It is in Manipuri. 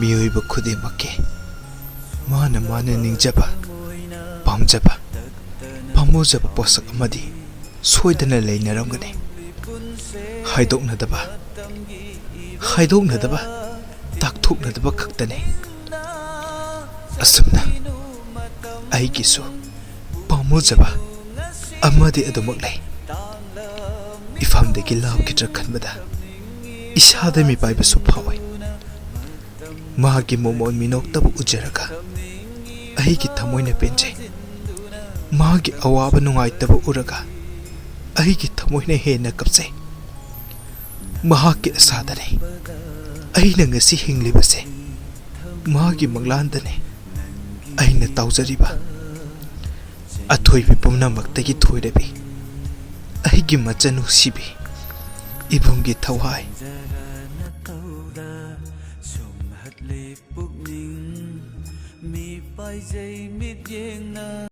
미오이바 खुदिमक्के माना माना निंजबा पामजबा पामोजबा पोसक अमदि सोइदना लेनरमगने हाइदोकनदबा ताकथोकनदबा खक्तने असमना आइगिसु पामोजबा अमदि अदुमक लै इफामदगी लावकिद्रा खनबदा इसादा मिपाइबसु फावै मागी मोमोन मिनोक्तबु उजरगा अहिगी थमोइना पेंजे मागी अवाबा नुंगाइतबु उरगा अहिगी थमोइना हेना कपसे महाकी असादने अहिना ngasi hinglibase मागी मंगलांदने अहिना ताउजरिबा अथोइबि पुमनामक्तगी थोइरबि अहिगी मचनु सिबि इबुंगी थवाई